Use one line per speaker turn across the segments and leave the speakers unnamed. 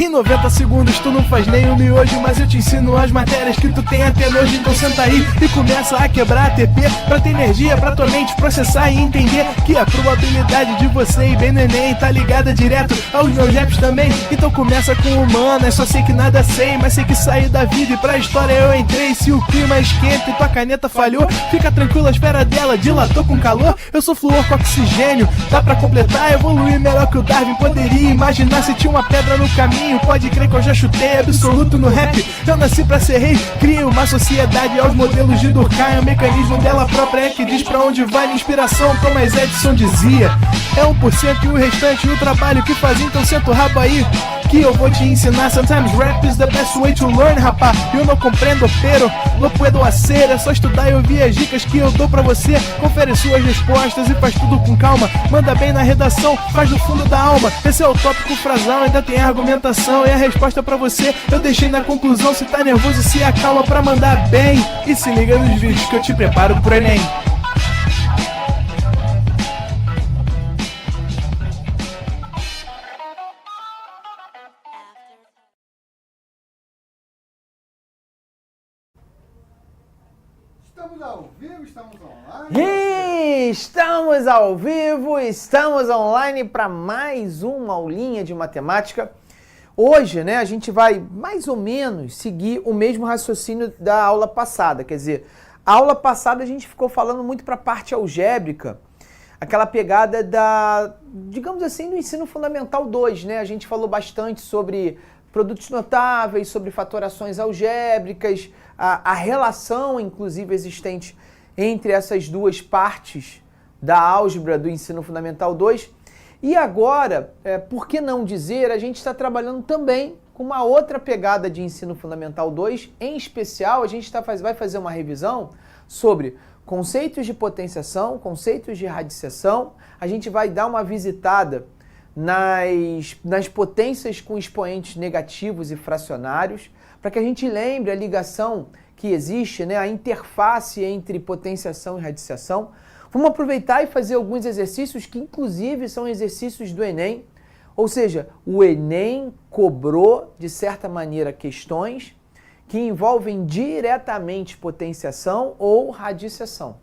Em 90 segundos tu não faz nem um miojo, mas eu te ensino as matérias que tu tem até nojo. Então senta aí e começa a quebrar ATP pra ter energia pra tua mente processar e entender que a probabilidade de você ir bem no Enem tá ligada direto aos meus raps também. Então começa com humanas, só sei que nada sei, mas sei que saí da vida e pra história eu entrei. Se o clima esquenta e tua caneta falhou, fica tranquilo, a esfera dela dilatou com calor. Eu sou flúor com oxigênio, dá pra completar, evoluir melhor que o Darwin poderia imaginar. Se tinha uma pedra no caminho, pode crer que eu já chutei absoluto no rap. Eu nasci pra ser rei, crio uma sociedade aos modelos de Durkheim. O mecanismo dela própria é que diz pra onde vai minha inspiração. Thomas Edison dizia, é 1% e o restante o trabalho que faz. Então senta o rabo aí que eu vou te ensinar. Sometimes rap is the best way to learn, rapá. Eu não compreendo, pero não puedo hacer. É só estudar e ouvir as dicas que eu dou pra você. Confere suas respostas e faz tudo com calma. Manda bem na redação, faz do fundo da alma. Esse é o tópico frasal, ainda tem argumentação. E a resposta pra você eu deixei na conclusão. Se tá nervoso, se acalma pra mandar bem. E se liga nos vídeos que eu te preparo pro Enem.
Estamos ao vivo, estamos online.
Estamos ao vivo, estamos online para mais uma aulinha de matemática. Hoje, né, a gente vai mais ou menos seguir o mesmo raciocínio da aula passada. Quer dizer, a aula passada a gente ficou falando muito para a parte algébrica, aquela pegada da, digamos assim, do ensino fundamental 2, né? A gente falou bastante sobre produtos notáveis, sobre fatorações algébricas, a relação, inclusive, existente entre essas duas partes da álgebra do ensino fundamental 2. E agora, por que não dizer, a gente está trabalhando também com uma outra pegada de ensino fundamental 2. Em especial, a gente vai fazer uma revisão sobre conceitos de potenciação, conceitos de radiciação. A gente vai dar uma visitada nas potências com expoentes negativos e fracionários, para que a gente lembre a ligação que existe, né, a interface entre potenciação e radiciação. Vamos aproveitar e fazer alguns exercícios que, inclusive, são exercícios do Enem. Ou seja, o Enem cobrou, de certa maneira, questões que envolvem diretamente potenciação ou radiciação.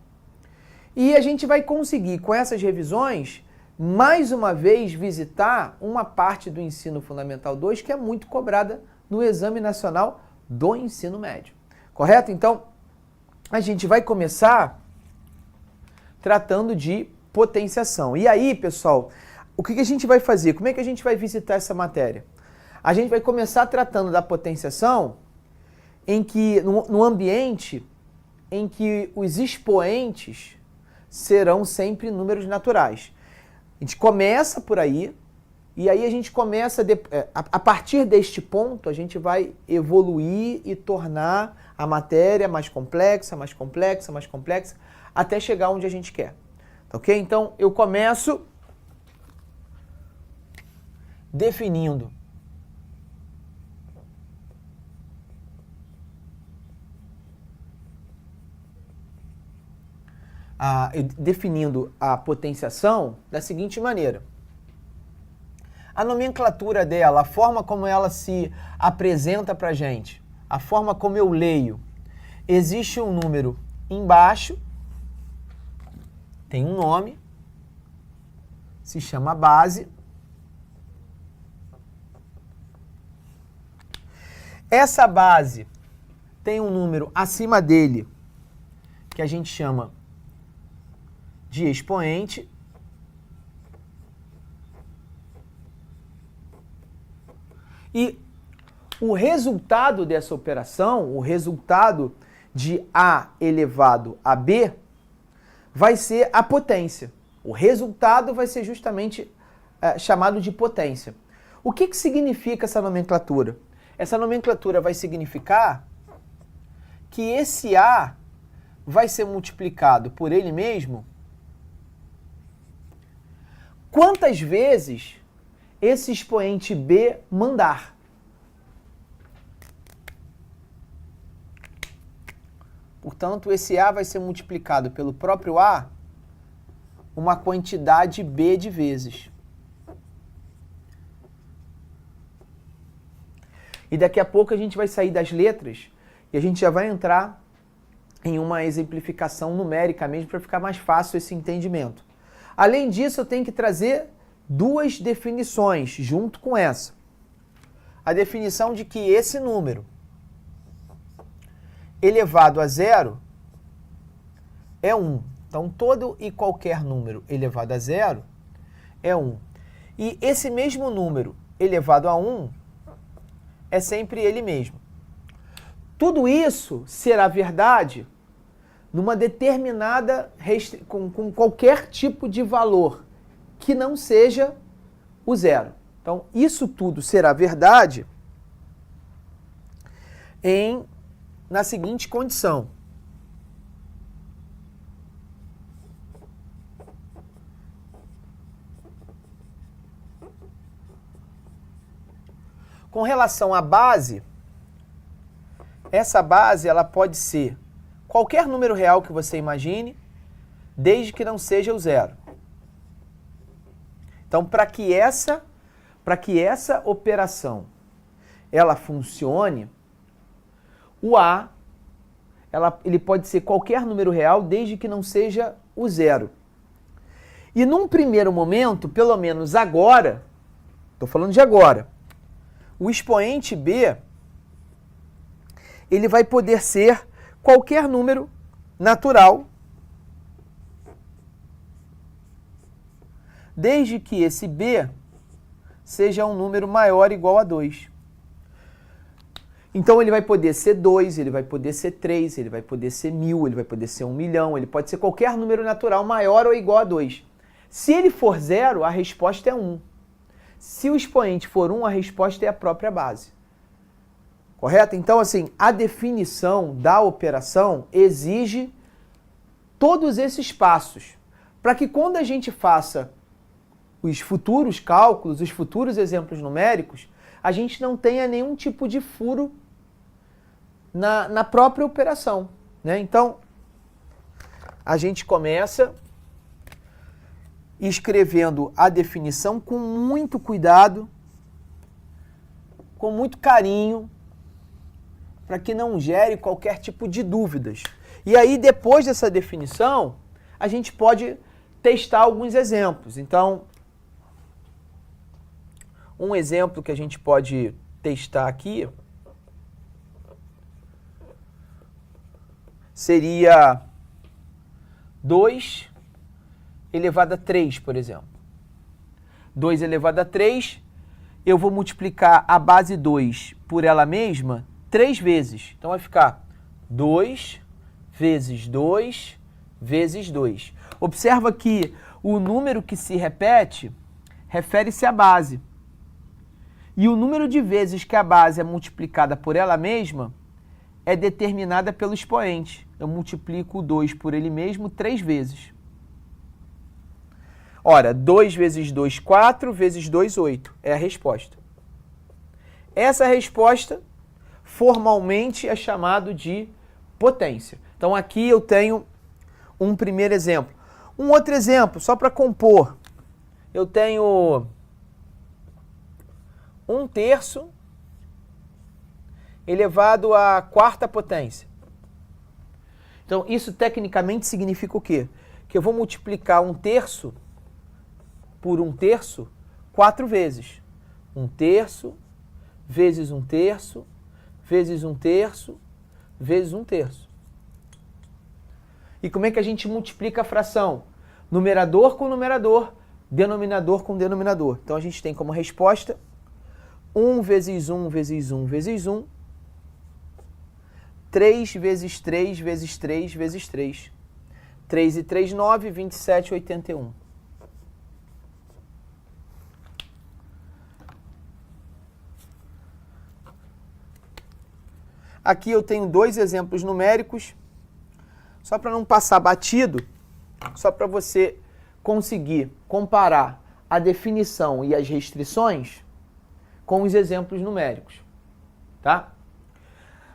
E a gente vai conseguir, com essas revisões, mais uma vez visitar uma parte do ensino fundamental 2 que é muito cobrada no Exame Nacional do Ensino Médio. Correto? Então, a gente vai começar tratando de potenciação. E aí, pessoal, o que a gente vai fazer? Como é que a gente vai visitar essa matéria? A gente vai começar tratando da potenciação em que, no ambiente em que os expoentes serão sempre números naturais. A gente começa por aí, e aí a gente começa, a partir deste ponto, a gente vai evoluir e tornar a matéria mais complexa, mais complexa, mais complexa, até chegar onde a gente quer. Ok? Então, eu começo definindo a potenciação da seguinte maneira. A nomenclatura dela, a forma como ela se apresenta para a gente, a forma como eu leio. Existe um número embaixo, tem um nome, se chama base. Essa base tem um número acima dele, que a gente chama de expoente. E o resultado dessa operação, o resultado de A elevado a B, vai ser a potência. O resultado vai ser justamente chamado de potência. O que significa essa nomenclatura? Essa nomenclatura vai significar que esse A vai ser multiplicado por ele mesmo quantas vezes esse expoente B mandar. Portanto, esse A vai ser multiplicado pelo próprio A uma quantidade B de vezes. E daqui a pouco a gente vai sair das letras e a gente já vai entrar em uma exemplificação numérica mesmo para ficar mais fácil esse entendimento. Além disso, eu tenho que trazer duas definições junto com essa. A definição de que esse número elevado a zero é 1. Então, todo e qualquer número elevado a zero é 1. E esse mesmo número elevado a 1 é sempre ele mesmo. Tudo isso será verdade numa determinada com qualquer tipo de valor que não seja o zero. Então, isso tudo será verdade na seguinte condição. Com relação à base, essa base ela pode ser qualquer número real que você imagine, desde que não seja o zero. Então, para que essa operação ela funcione, o A ele pode ser qualquer número real, desde que não seja o zero. E num primeiro momento, pelo menos agora, estou falando de agora, o expoente B ele vai poder ser qualquer número natural, desde que esse B seja um número maior ou igual a 2. Então ele vai poder ser 2, ele vai poder ser 3, ele vai poder ser 1000, ele vai poder ser 1 milhão, ele pode ser qualquer número natural maior ou igual a 2. Se ele for 0, a resposta é 1. Se o expoente for 1, a resposta é a própria base. Correto? Então, assim, a definição da operação exige todos esses passos, para que quando a gente faça os futuros cálculos, os futuros exemplos numéricos, a gente não tenha nenhum tipo de furo na própria operação, né? Então, a gente começa escrevendo a definição com muito cuidado, com muito carinho, para que não gere qualquer tipo de dúvidas. E aí, depois dessa definição, a gente pode testar alguns exemplos. Então, um exemplo que a gente pode testar aqui seria 2 elevado a 3, por exemplo. 2 elevado a 3, eu vou multiplicar a base 2 por ela mesma 3 vezes. Então vai ficar 2 vezes 2 vezes 2. Observa que o número que se repete refere-se à base. E o número de vezes que a base é multiplicada por ela mesma é determinada pelo expoente. Eu multiplico o 2 por ele mesmo 3 vezes. Ora, 2 vezes 2, 4, vezes 2, 8. É a resposta. Essa resposta formalmente é chamado de potência. Então aqui eu tenho um primeiro exemplo. Um outro exemplo, só para compor. Eu tenho 1/3 elevado à quarta potência. Então isso tecnicamente significa o quê? Que eu vou multiplicar 1/3 por 1/3 4 vezes. 1/3 vezes 1/3 vezes 1/3 vezes 1/3. E como é que a gente multiplica a fração? Numerador com numerador, denominador com denominador. Então a gente tem como resposta 1 vezes 1 vezes 1 vezes 1, 3 vezes 3 vezes 3 vezes 3. 3 e 3, 9, 27, 81. Aqui eu tenho dois exemplos numéricos, só para não passar batido, só para você conseguir comparar a definição e as restrições com os exemplos numéricos, tá?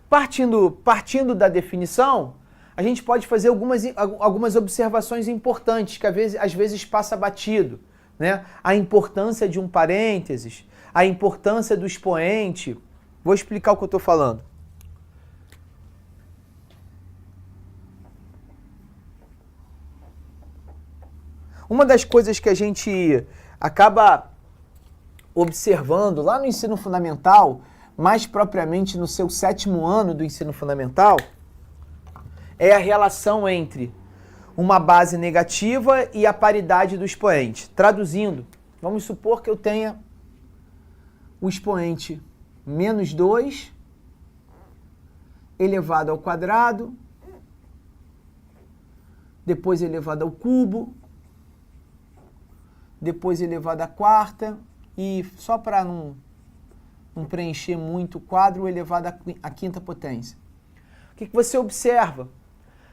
Partindo da definição, a gente pode fazer algumas observações importantes que às vezes passa batido, né? A importância de um parênteses, a importância do expoente. Vou explicar o que eu estou falando. Uma das coisas que a gente acaba observando lá no ensino fundamental, mais propriamente no seu 7º ano do ensino fundamental, é a relação entre uma base negativa e a paridade do expoente. Traduzindo, vamos supor que eu tenha o expoente menos 2 elevado ao quadrado, depois elevado ao cubo, depois elevado à quarta e, só para não preencher muito o quadro, elevado à quinta potência. O que você observa?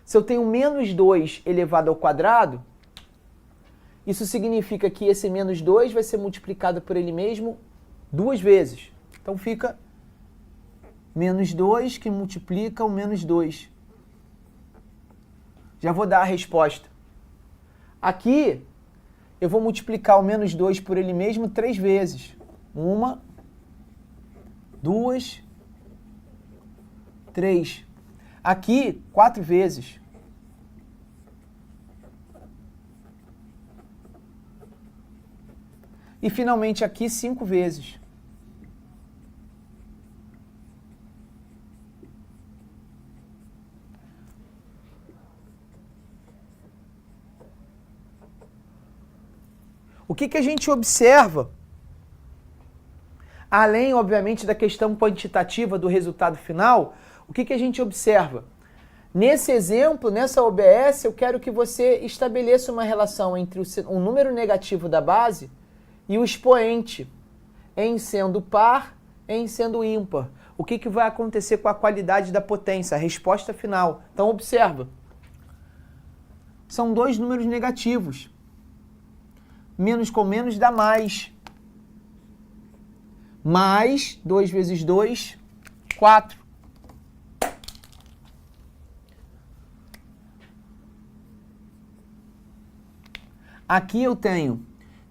Se eu tenho menos 2 elevado ao quadrado, isso significa que esse menos 2 vai ser multiplicado por ele mesmo 2 vezes. Então fica menos 2 que multiplica o menos 2. Já vou dar a resposta. Aqui, eu vou multiplicar o menos 2 por ele mesmo 3 vezes. 1, 2, 3. Aqui, 4 vezes. E finalmente aqui, 5 vezes. O que a gente observa? Além, obviamente, da questão quantitativa do resultado final, o que a gente observa? Nesse exemplo, nessa OBS, eu quero que você estabeleça uma relação entre o número negativo da base e o expoente, em sendo par, em sendo ímpar. O que vai acontecer com a qualidade da potência, a resposta final? Então, observa. São 2 números negativos. Menos com menos dá mais. Mais 2 vezes 2, 4. Aqui eu tenho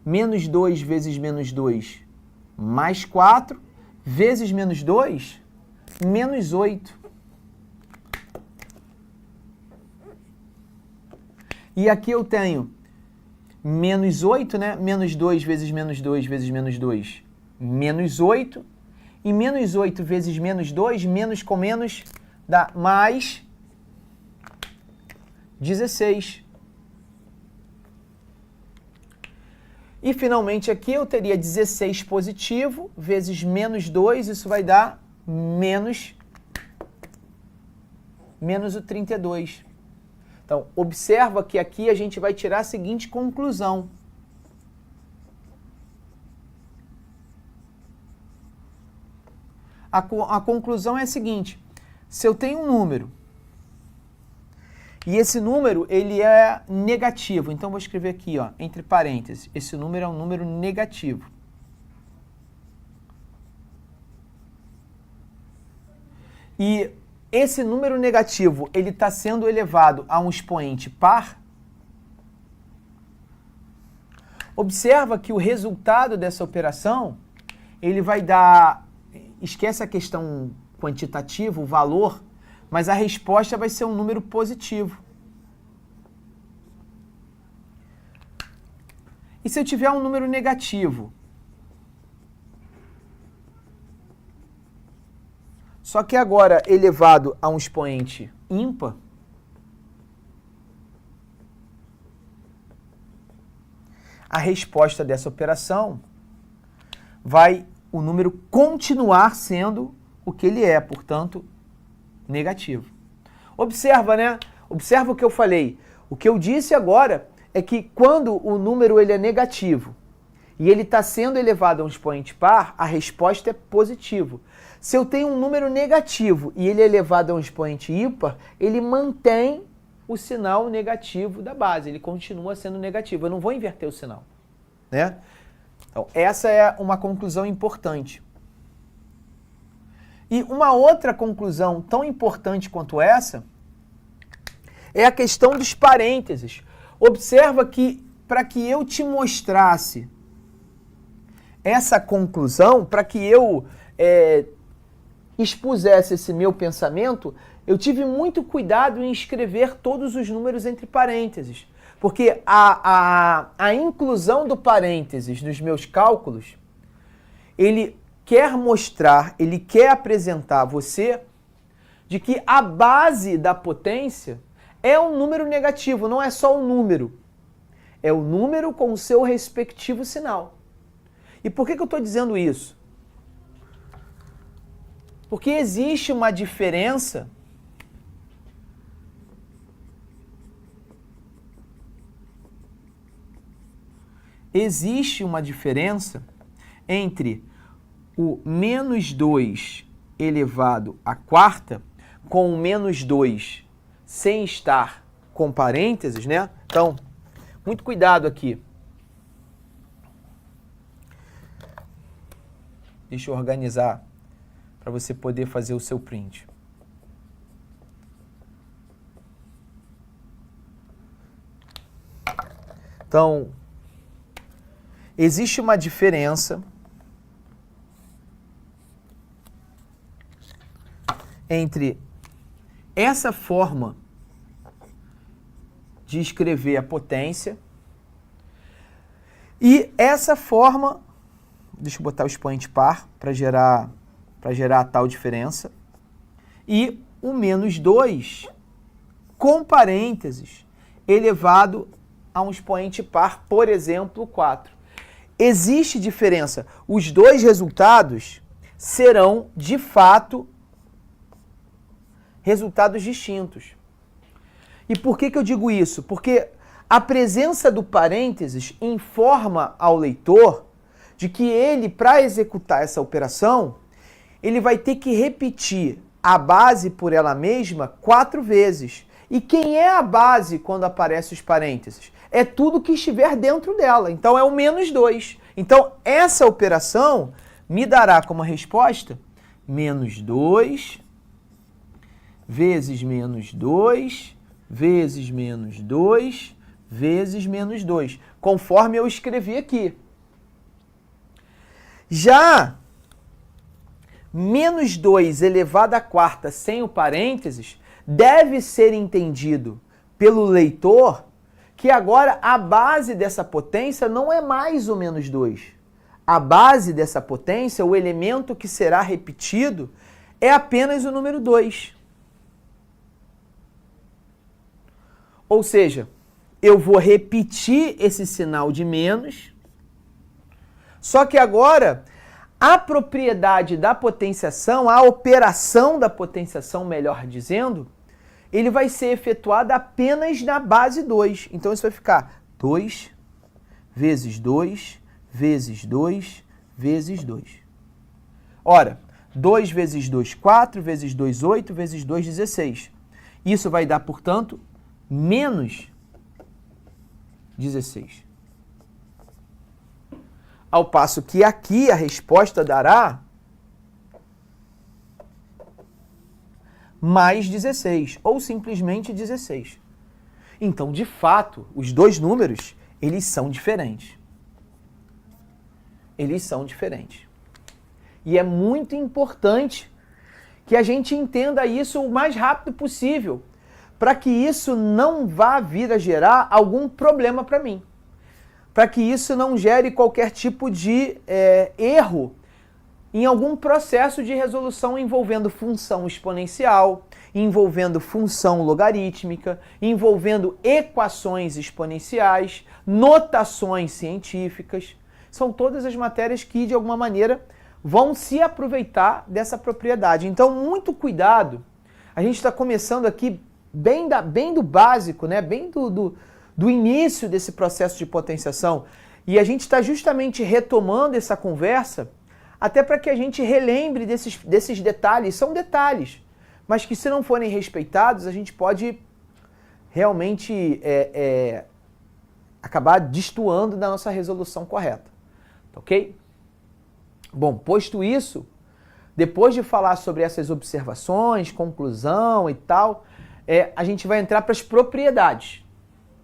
menos 2 vezes menos 2, mais 4, vezes menos 2, menos 8. E aqui eu tenho menos 8, né? Menos 2 vezes menos 2 vezes menos 2, menos 8. E menos 8 vezes menos 2, menos com menos, dá mais 16. E finalmente aqui eu teria 16 positivo vezes menos 2, isso vai dar menos o 32. Então, observa que aqui a gente vai tirar a seguinte conclusão. A conclusão é a seguinte: se eu tenho um número e esse número ele é negativo, então vou escrever aqui, ó, entre parênteses, esse número é um número negativo. E esse número negativo, ele está sendo elevado a um expoente par. Observa que o resultado dessa operação, ele vai dar, esquece a questão quantitativa, o valor, mas a resposta vai ser um número positivo. E se eu tiver um número negativo? Só que agora elevado a um expoente ímpar, a resposta dessa operação vai o número continuar sendo o que ele é, portanto, negativo. Observa, né? Observa o que eu falei. O que eu disse agora é que quando o número ele é negativo e ele está sendo elevado a um expoente par, a resposta é positivo. Se eu tenho um número negativo e ele é elevado a um expoente ímpar, ele mantém o sinal negativo da base, ele continua sendo negativo. Eu não vou inverter o sinal, né? Então, essa é uma conclusão importante. E uma outra conclusão tão importante quanto essa é a questão dos parênteses. Observa que para que eu te mostrasse essa conclusão, para que eu expusesse esse meu pensamento, eu tive muito cuidado em escrever todos os números entre parênteses. Porque a inclusão do parênteses nos meus cálculos, ele quer mostrar, ele quer apresentar a você de que a base da potência é um número negativo, não é só um número. É o número com o seu respectivo sinal. E por que eu estou dizendo isso? Porque existe uma diferença entre o menos 2 elevado à quarta com o menos 2 sem estar com parênteses, né? Então, muito cuidado aqui. Deixa eu organizar para você poder fazer o seu print. Então, existe uma diferença entre essa forma de escrever a potência e essa forma, deixa eu botar o expoente par para gerar a tal diferença, e o menos 2 com parênteses elevado a um expoente par, por exemplo, 4. Existe diferença. Os dois resultados serão, de fato, resultados distintos. E por que eu digo isso? Porque a presença do parênteses informa ao leitor de que ele, para executar essa operação, ele vai ter que repetir a base por ela mesma 4 vezes. E quem é a base quando aparece os parênteses? É tudo que estiver dentro dela. Então é o menos 2. Então essa operação me dará como resposta menos 2 vezes menos 2 vezes menos 2 vezes menos 2, conforme eu escrevi aqui. Já menos 2 elevado à quarta sem o parênteses deve ser entendido pelo leitor que agora a base dessa potência não é mais o menos 2. A base dessa potência, o elemento que será repetido, é apenas o número 2. Ou seja, eu vou repetir esse sinal de menos, só que agora a propriedade da potenciação, a operação da potenciação, melhor dizendo, ele vai ser efetuado apenas na base 2. Então isso vai ficar 2 vezes 2 vezes 2 vezes 2. Ora, 2 vezes 2, 4, vezes 2, 8, vezes 2, 16. Isso vai dar, portanto, menos 16. Ao passo que aqui a resposta dará mais 16, ou simplesmente 16. Então, de fato, os dois números, eles são diferentes. Eles são diferentes. E é muito importante que a gente entenda isso o mais rápido possível, para que isso não vá vir a gerar algum problema para mim. Para que isso não gere qualquer tipo de erro em algum processo de resolução envolvendo função exponencial, envolvendo função logarítmica, envolvendo equações exponenciais, notações científicas. São todas as matérias que, de alguma maneira, vão se aproveitar dessa propriedade. Então, muito cuidado. A gente está começando aqui bem do básico, né? Bem do início desse processo de potenciação. E a gente está justamente retomando essa conversa até para que a gente relembre desses detalhes. São detalhes, mas que se não forem respeitados, a gente pode realmente acabar destoando da nossa resolução correta. Ok? Bom, posto isso, depois de falar sobre essas observações, conclusão e tal, a gente vai entrar para as propriedades,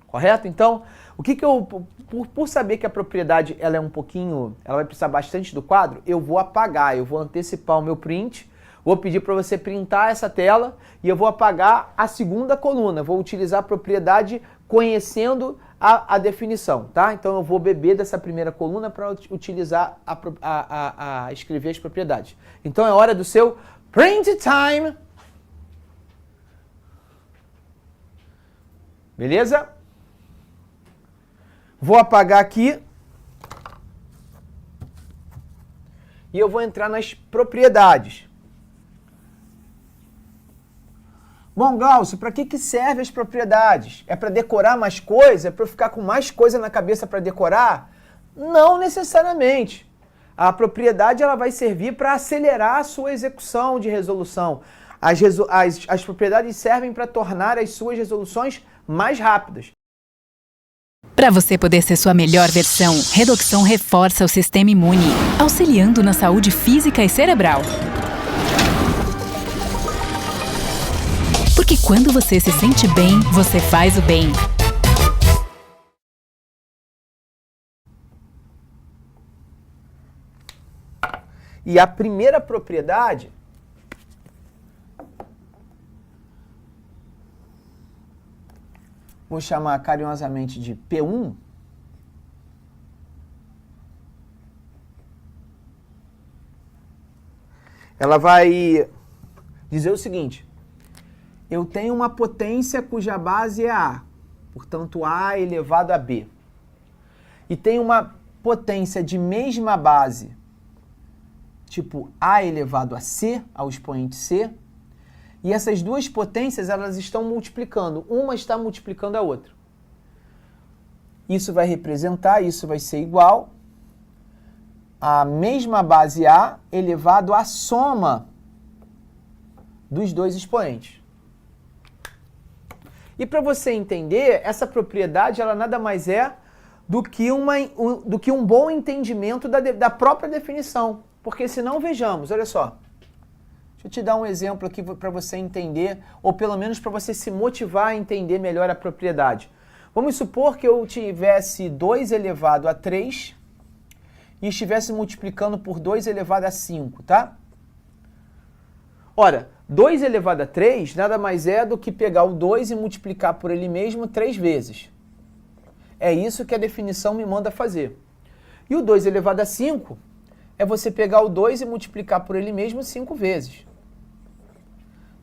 correto? Então, o que eu, por saber que a propriedade ela é um pouquinho, ela vai precisar bastante do quadro, eu vou apagar, eu vou antecipar o meu print, vou pedir para você printar essa tela e eu vou apagar a segunda coluna, vou utilizar a propriedade conhecendo a definição, tá? Então eu vou beber dessa primeira coluna para utilizar escrever as propriedades. Então é hora do seu print time. Beleza? Vou apagar aqui. E eu vou entrar nas propriedades. Bom, Glaucio, para que servem as propriedades? É para decorar mais coisa? É para eu ficar com mais coisa na cabeça para decorar? Não necessariamente. A propriedade ela vai servir para acelerar a sua execução de resolução. As propriedades servem para tornar as suas resoluções mais rápidas.
Para você poder ser sua melhor versão, Redoxon reforça o sistema imune, auxiliando na saúde física e cerebral. Porque quando você se sente bem, você faz o bem.
E a primeira propriedade vou chamar carinhosamente de P1. Ela vai dizer o seguinte: eu tenho uma potência cuja base é A, portanto A elevado a B. E tem uma potência de mesma base, tipo A elevado a C, ao expoente C. E essas duas potências, elas estão multiplicando. Uma está multiplicando a outra. Isso vai representar, isso vai ser igual a mesma base A elevado à soma dos dois expoentes. E para você entender, essa propriedade ela nada mais é do que um bom entendimento da própria definição. Porque senão, vejamos, olha só. Deixa eu te dar um exemplo aqui para você entender, ou pelo menos para você se motivar a entender melhor a propriedade. Vamos supor que eu tivesse 2 elevado a 3 e estivesse multiplicando por 2 elevado a 5, tá? Ora, 2 elevado a 3 nada mais é do que pegar o 2 e multiplicar por ele mesmo 3 vezes. É isso que a definição me manda fazer. E o 2 elevado a 5 é você pegar o 2 e multiplicar por ele mesmo 5 vezes.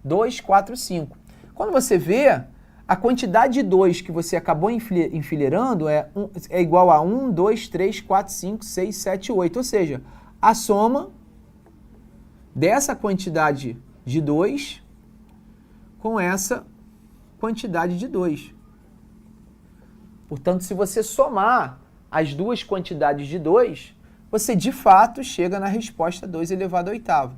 2, 4, 5. Quando você vê, a quantidade de 2 que você acabou enfileirando é igual a 1, 2, 3, 4, 5, 6, 7, 8. Ou seja, a soma dessa quantidade de 2 com essa quantidade de 2. Portanto, se você somar as duas quantidades de 2, você de fato chega na resposta 2 elevado à oitava.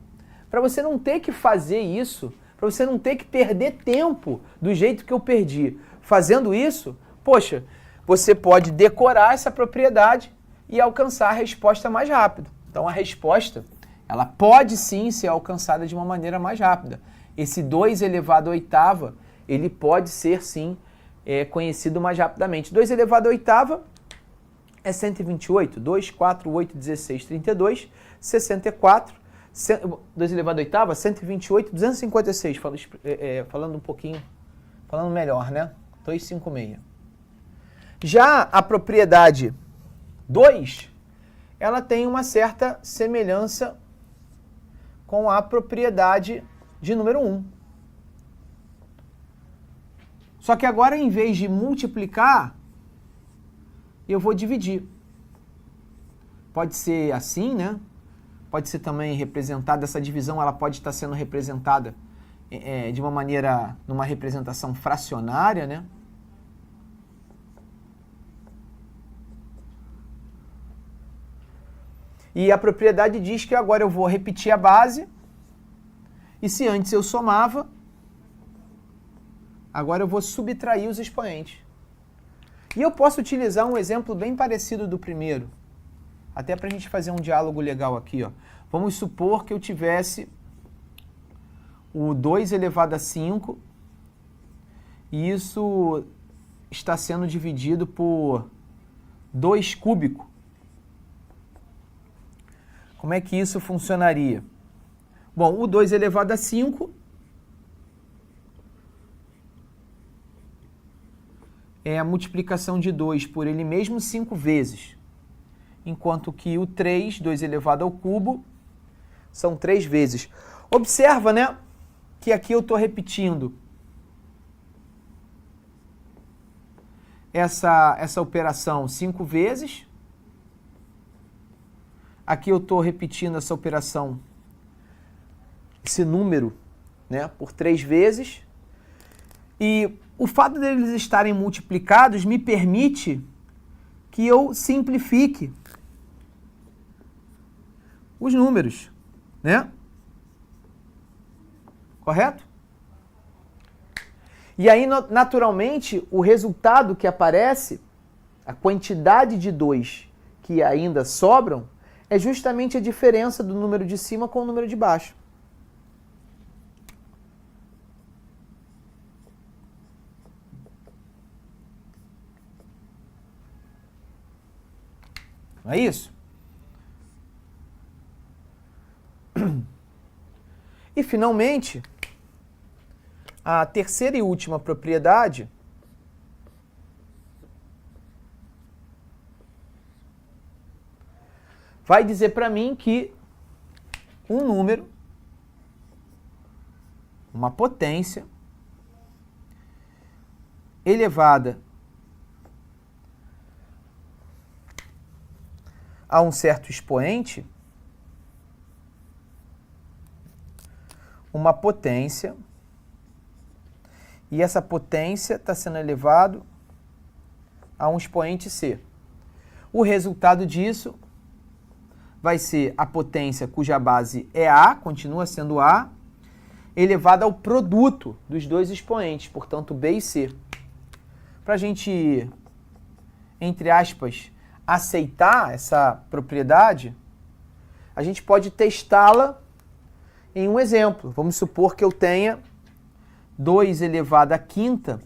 Para você não ter que fazer isso, para você não ter que perder tempo do jeito que eu perdi fazendo isso, poxa, você pode decorar essa propriedade e alcançar a resposta mais rápido. Então a resposta, ela pode sim ser alcançada de uma maneira mais rápida. Esse 2 elevado à oitava, ele pode ser sim conhecido mais rapidamente. 2 elevado à oitava é 128, 2, 4, 8, 16, 32, 64, 2 elevado à oitava, 128, 256, falando um pouquinho, falando melhor, né? 256. Já a propriedade 2, ela tem uma certa semelhança com a propriedade de número 1. Só que agora, em vez de multiplicar, eu vou dividir. Pode ser assim, né? Pode ser também representada, essa divisão ela pode estar sendo representada de uma maneira, numa representação fracionária, né? E a propriedade diz que agora eu vou repetir a base, e se antes eu somava, agora eu vou subtrair os expoentes. E eu posso utilizar um exemplo bem parecido do primeiro, até para a gente fazer um diálogo legal aqui, ó. Vamos supor que eu tivesse o 2 elevado a 5 e isso está sendo dividido por 2 cúbico. Como é que isso funcionaria? Bom, o 2 elevado a 5 é a multiplicação de 2 por ele mesmo 5 vezes, enquanto que o 3, 2 elevado ao cubo, são 3 vezes. Observa, né, que aqui eu estou repetindo essa operação 5 vezes. Aqui eu estou repetindo essa operação, esse número, né, por 3 vezes. E o fato deles estarem multiplicados me permite que eu simplifique os números, né? Correto? E aí, naturalmente, o resultado que aparece, a quantidade de 2 que ainda sobram, é justamente a diferença do número de cima com o número de baixo. Não é isso? E, finalmente, a terceira e última propriedade vai dizer para mim que um número, uma potência elevada a um certo expoente, uma potência, e essa potência está sendo elevado a um expoente C. O resultado disso vai ser a potência cuja base é A, continua sendo A, elevada ao produto dos 2 expoentes, portanto B e C. Para a gente, entre aspas, aceitar essa propriedade, a gente pode testá-la em um exemplo. Vamos supor que eu tenha 2 elevado à quinta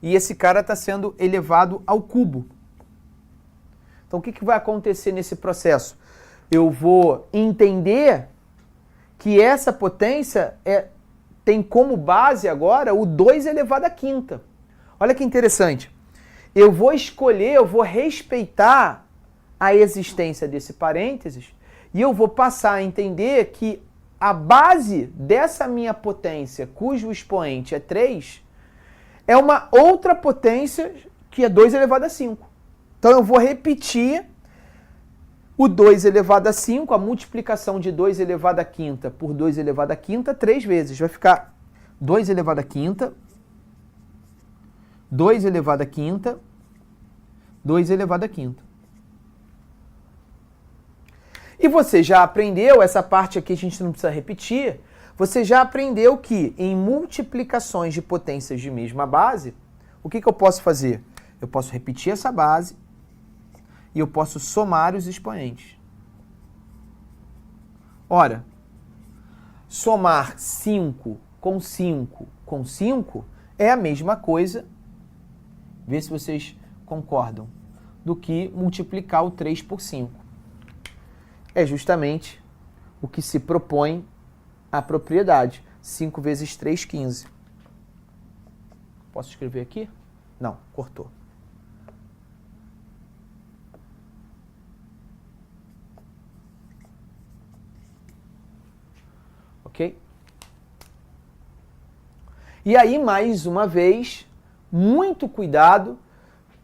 e esse cara está sendo elevado ao cubo. Então, o que vai acontecer nesse processo? Eu vou entender que essa potência tem como base agora o 2 elevado à quinta. Olha que interessante. Eu vou escolher, eu vou respeitar a existência desse parênteses e eu vou passar a entender que a base dessa minha potência, cujo expoente é 3, é uma outra potência que é 2 elevado a 5. Então eu vou repetir o 2 elevado a 5, a multiplicação de 2 elevado à quinta por 2 elevado à quinta 3 vezes. Vai ficar 2 elevado à quinta, 2 elevado à quinta, 2 elevado à quinta. E você já aprendeu, essa parte aqui a gente não precisa repetir, você já aprendeu que em multiplicações de potências de mesma base, o que eu posso fazer? Eu posso repetir essa base e eu posso somar os expoentes. Ora, somar 5 com 5 com 5 é a mesma coisa, vê se vocês concordam, do que multiplicar o 3 por 5. É justamente o que se propõe a propriedade. 5 vezes 3, 15. Posso escrever aqui? Não, cortou. Ok? E aí, mais uma vez, muito cuidado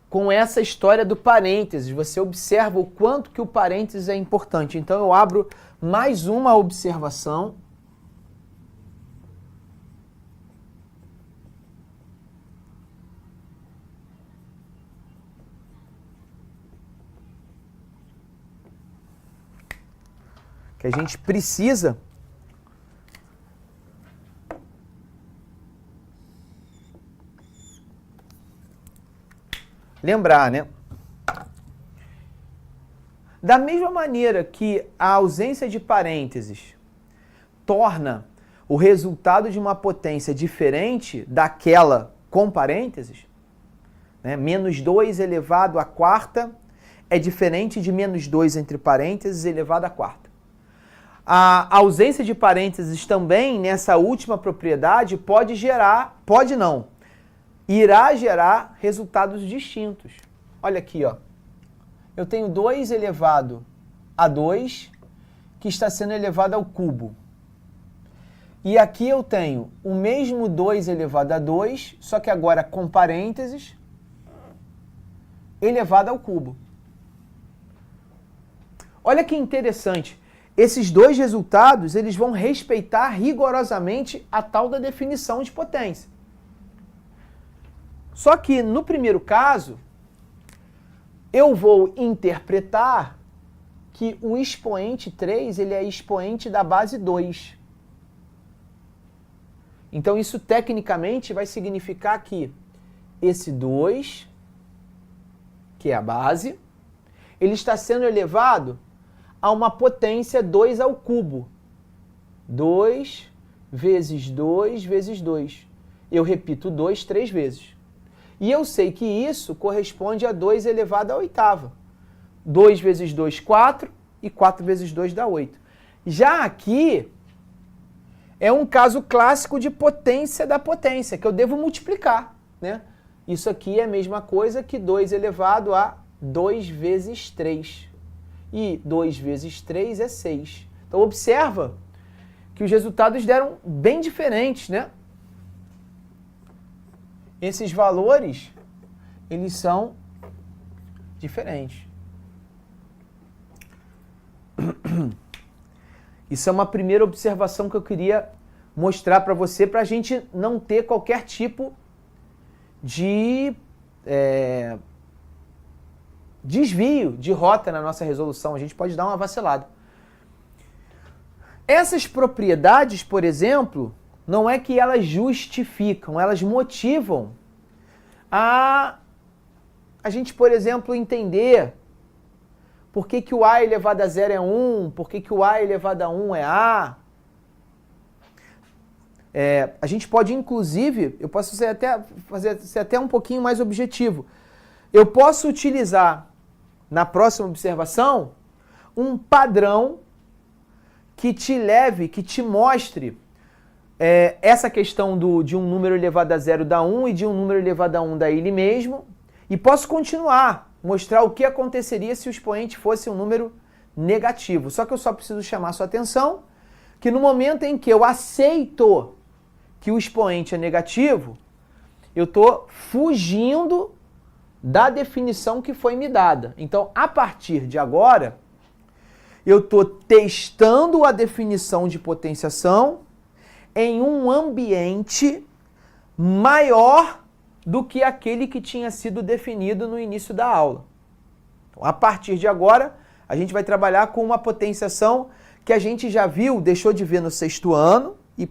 com essa história do parênteses. Você observa o quanto que o parênteses é importante. Então eu abro mais uma observação. Que a gente precisa lembrar, né? Da mesma maneira que a ausência de parênteses torna o resultado de uma potência diferente daquela com parênteses, né? Menos 2 elevado à quarta é diferente de menos 2 entre parênteses elevado à quarta. A ausência de parênteses também, nessa última propriedade, irá gerar resultados distintos. Olha aqui, ó. Eu tenho 2 elevado a 2, que está sendo elevado ao cubo. E aqui eu tenho o mesmo 2 elevado a 2, só que agora com parênteses, elevado ao cubo. Olha que interessante. Esses dois resultados, eles vão respeitar rigorosamente a tal da definição de potência. Só que no primeiro caso, eu vou interpretar que o expoente 3, ele é expoente da base 2. Então isso tecnicamente vai significar que esse 2, que é a base, ele está sendo elevado a uma potência 2 ao cubo. 2 vezes 2 vezes 2. Eu repito 2 3 vezes. E eu sei que isso corresponde a 2 elevado à oitava. 2 vezes 2, 4, e 4 vezes 2 dá 8. Já aqui, é um caso clássico de potência da potência, que eu devo multiplicar, né? Isso aqui é a mesma coisa que 2 elevado a 2 vezes 3. E 2 vezes 3 é 6. Então, observa que os resultados deram bem diferentes, né? Esses valores, eles são diferentes. Isso é uma primeira observação que eu queria mostrar para você, para a gente não ter qualquer tipo de desvio de rota na nossa resolução. A gente pode dar uma vacilada. Essas propriedades, por exemplo, não é que elas justificam, elas motivam a gente, por exemplo, entender por que que o A elevado a 0 é 1, por que que o A elevado a 1 é A. A gente pode, inclusive, eu posso ser até um pouquinho mais objetivo. Eu posso utilizar, na próxima observação, um padrão que te mostre essa questão de um número elevado a 0 dá 1 e de um número elevado a 1 dá ele mesmo. E posso continuar, mostrar o que aconteceria se o expoente fosse um número negativo. Só que eu só preciso chamar sua atenção que no momento em que eu aceito que o expoente é negativo, eu estou fugindo da definição que foi me dada. Então, a partir de agora, eu estou testando a definição de potenciação em um ambiente maior do que aquele que tinha sido definido no início da aula. Então, a partir de agora, a gente vai trabalhar com uma potenciação que a gente já viu, deixou de ver no 6º ano e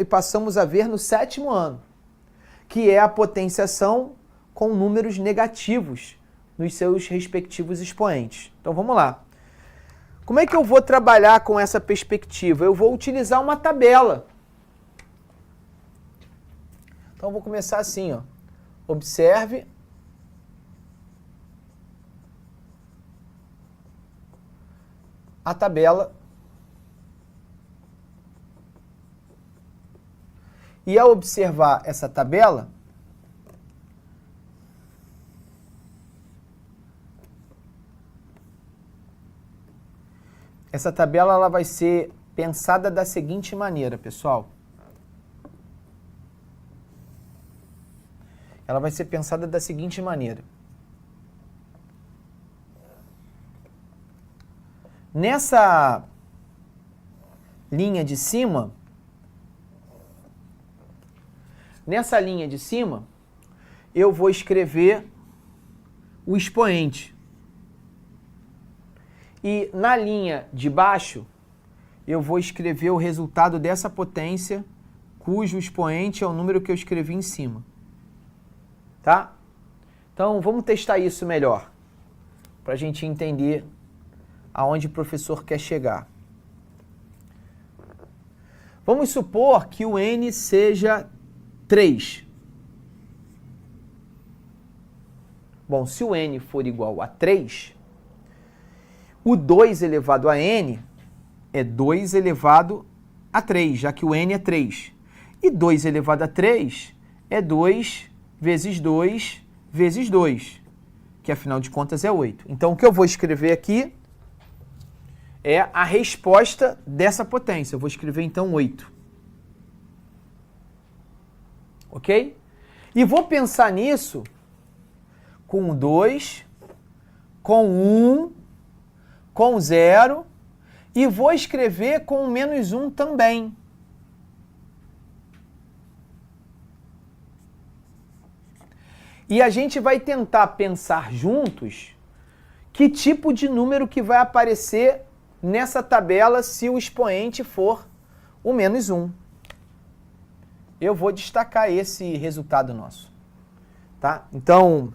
passamos a ver no 7º ano, que é a potenciação com números negativos nos seus respectivos expoentes. Então vamos lá. Como é que eu vou trabalhar com essa perspectiva? Eu vou utilizar uma tabela. Então eu vou começar assim, ó. Observe a tabela. E ao observar essa tabela, ela vai ser pensada da seguinte maneira, pessoal. Ela vai ser pensada da seguinte maneira. Nessa linha de cima, eu vou escrever o expoente. E na linha de baixo, eu vou escrever o resultado dessa potência, cujo expoente é o número que eu escrevi em cima. Tá? Então, vamos testar isso melhor, para a gente entender aonde o professor quer chegar. Vamos supor que o n seja 3. Bom, se o n for igual a 3, o 2 elevado a n é 2 elevado a 3, já que o n é 3. E 2 elevado a 3 é 2 vezes 2 vezes 2, que afinal de contas é 8. Então, o que eu vou escrever aqui é a resposta dessa potência. Eu vou escrever, então, 8. Ok? E vou pensar nisso com 2, com 1, com 0, e vou escrever com menos 1 também. E a gente vai tentar pensar juntos que tipo de número que vai aparecer nessa tabela se o expoente for o menos 1. Eu vou destacar esse resultado nosso. Tá? Então,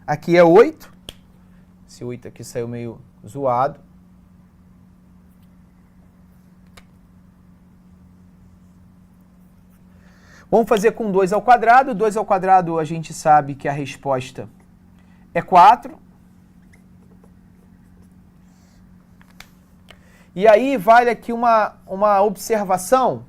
aqui é 8. Esse 8 aqui saiu meio zoado. Vamos fazer com 2 ao quadrado. 2 ao quadrado a gente sabe que a resposta é 4. E aí vale aqui uma observação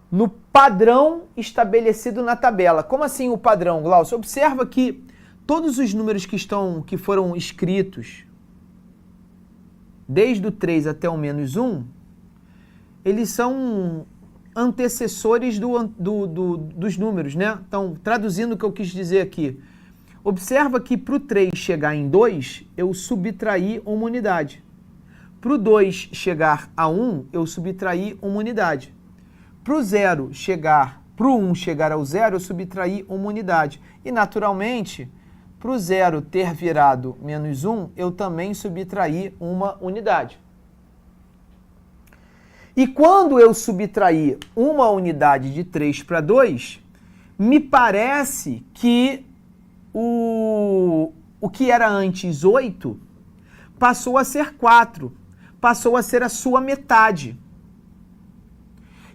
no padrão estabelecido na tabela. Como assim o padrão, Glaucio? Observa que todos os números que foram escritos desde o 3 até o menos 1, eles são antecessores dos números, né? Então, traduzindo o que eu quis dizer aqui, observa que para o 3 chegar em 2, eu subtraí uma unidade. Para o 2 chegar a 1, eu subtraí uma unidade. Para o 1 chegar ao 0, eu subtraí uma unidade. E, naturalmente, para o 0 ter virado menos 1, eu também subtraí uma unidade. E quando eu subtrair uma unidade de 3 para 2, me parece que o que era antes 8 passou a ser 4, passou a ser a sua metade.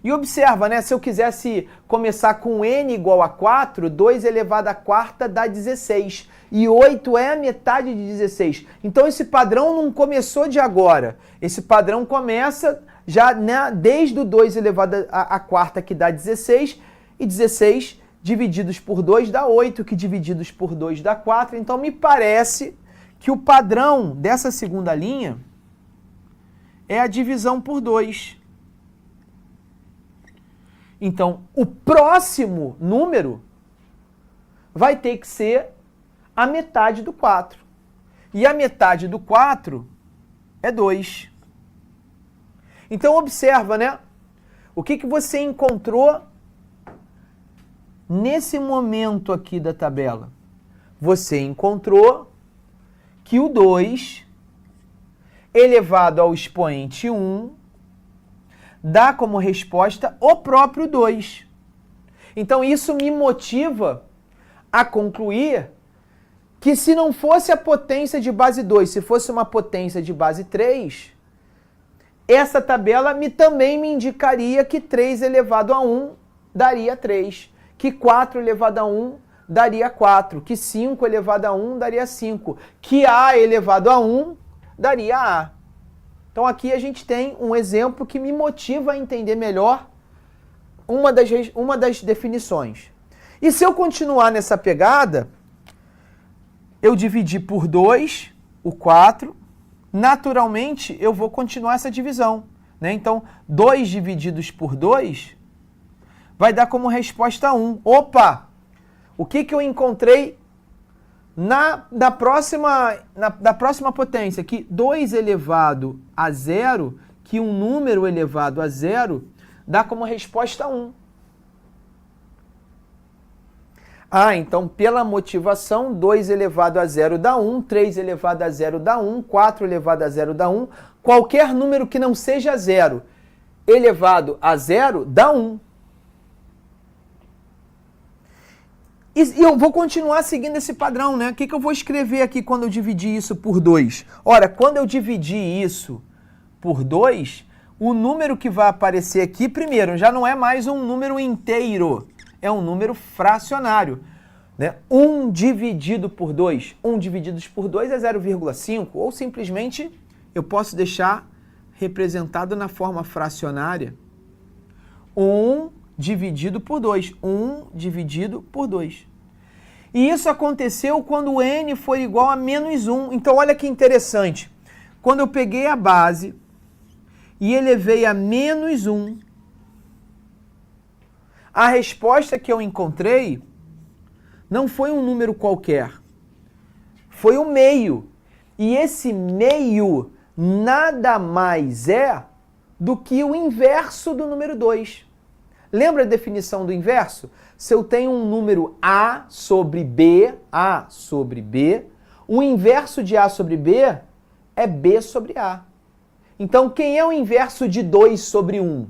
E observa, né? Se eu quisesse começar com n igual a 4, 2 elevado a quarta dá 16. E 8 é a metade de 16. Então esse padrão não começou de agora. Esse padrão começa já, né, desde o 2 elevado a quarta, que dá 16. E 16 divididos por 2 dá 8, que divididos por 2 dá 4. Então me parece que o padrão dessa segunda linha é a divisão por 2. Então, o próximo número vai ter que ser a metade do 4. E a metade do 4 é 2. Então, observa, né? O que você encontrou nesse momento aqui da tabela? Você encontrou que o 2 elevado ao expoente 1 dá como resposta o próprio 2. Então isso me motiva a concluir que se não fosse a potência de base 2, se fosse uma potência de base 3, essa tabela também me indicaria que 3 elevado a 1 daria 3, que 4 elevado a 1 daria 4, que 5 elevado a 1 daria 5, que A elevado a 1 daria A. Então aqui a gente tem um exemplo que me motiva a entender melhor uma das definições. E se eu continuar nessa pegada, eu dividir por 2, o 4, naturalmente eu vou continuar essa divisão, né? Então, 2 divididos por 2 vai dar como resposta 1. Opa! O que eu encontrei da próxima potência? Que 2 elevado a 0, que um número elevado a 0, dá como resposta 1. Então, pela motivação, 2 elevado a 0 dá 1, 3 elevado a 0 dá 1, 4 elevado a 0 dá 1, qualquer número que não seja 0 elevado a 0 dá 1. E eu vou continuar seguindo esse padrão, né? O que eu vou escrever aqui quando eu dividir isso por 2? Ora, quando eu dividir isso por 2, o número que vai aparecer aqui, primeiro, já não é mais um número inteiro, é um número fracionário. Né? 1 dividido por 2. 1 dividido por 2 é 0,5, ou simplesmente eu posso deixar representado na forma fracionária. 1 dividido por 2. 1 dividido por 2. E isso aconteceu quando o n foi igual a menos 1. Então, olha que interessante. Quando eu peguei a base e elevei a menos 1, a resposta que eu encontrei não foi um número qualquer. Foi um meio. E esse meio nada mais é do que o inverso do número 2. Lembra a definição do inverso? Se eu tenho um número A sobre B, o inverso de A sobre B é B sobre A. Então, quem é o inverso de 2 sobre 1?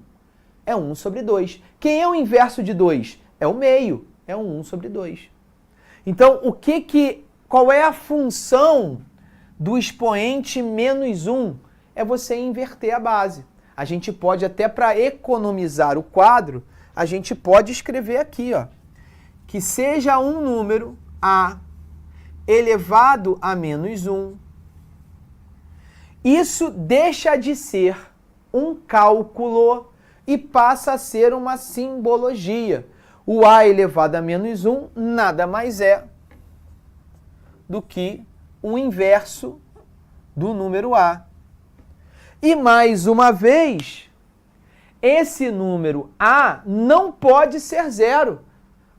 É 1 sobre 2. Quem é o inverso de 2? É o meio. É 1 sobre 2. Então, qual é a função do expoente menos 1? É você inverter a base. A gente pode, até para economizar o quadro, a gente pode escrever aqui, ó, que seja um número A elevado a menos 1. Isso deixa de ser um cálculo e passa a ser uma simbologia. O A elevado a menos 1 nada mais é do que o inverso do número A. E mais uma vez, esse número A não pode ser zero,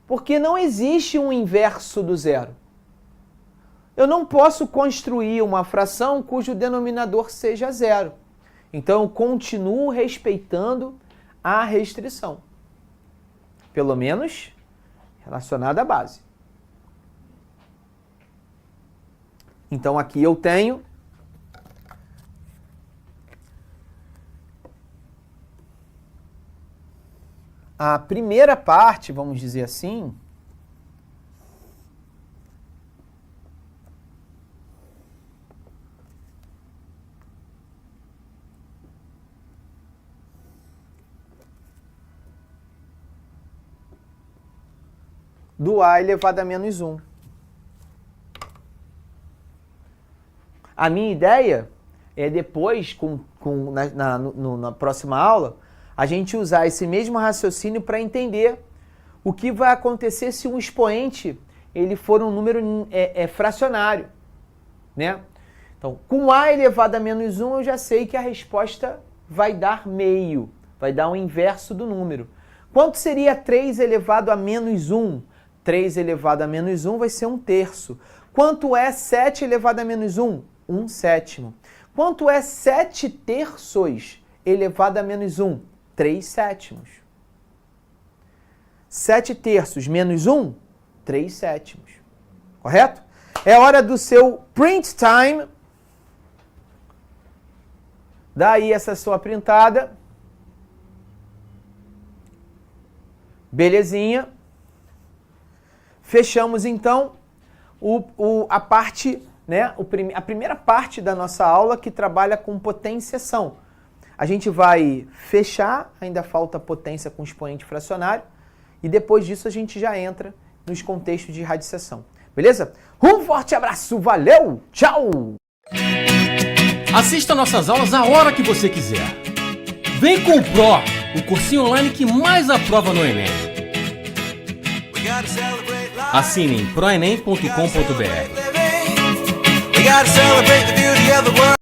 porque não existe um inverso do zero. Eu não posso construir uma fração cujo denominador seja zero. Então, eu continuo respeitando a restrição. Pelo menos relacionada à base. Então, aqui eu tenho a primeira parte, vamos dizer assim, do A elevado a menos 1. A minha ideia é depois, na próxima aula, a gente usar esse mesmo raciocínio para entender o que vai acontecer se um expoente ele for um número fracionário. Né? Então, com A elevado a menos 1, eu já sei que a resposta vai dar meio, vai dar o inverso do número. Quanto seria 3 elevado a menos 1? 3 elevado a menos 1 vai ser 1/3. Quanto é 7 elevado a menos 1? 1/7. Quanto é 7/3 elevado a menos 1? 3/7. 7/3 menos 1? 3/7. Correto? É hora do seu print time. Daí essa sua printada. Belezinha. Fechamos então a parte, né, a primeira parte da nossa aula que trabalha com potenciação. A gente vai fechar, ainda falta potência com expoente fracionário, e depois disso a gente já entra nos contextos de radiciação. Beleza? Um forte abraço, valeu, tchau!
Assista nossas aulas a hora que você quiser. Vem com o Pro, o cursinho online que mais aprova no Enem. Assine em proenem.com.br.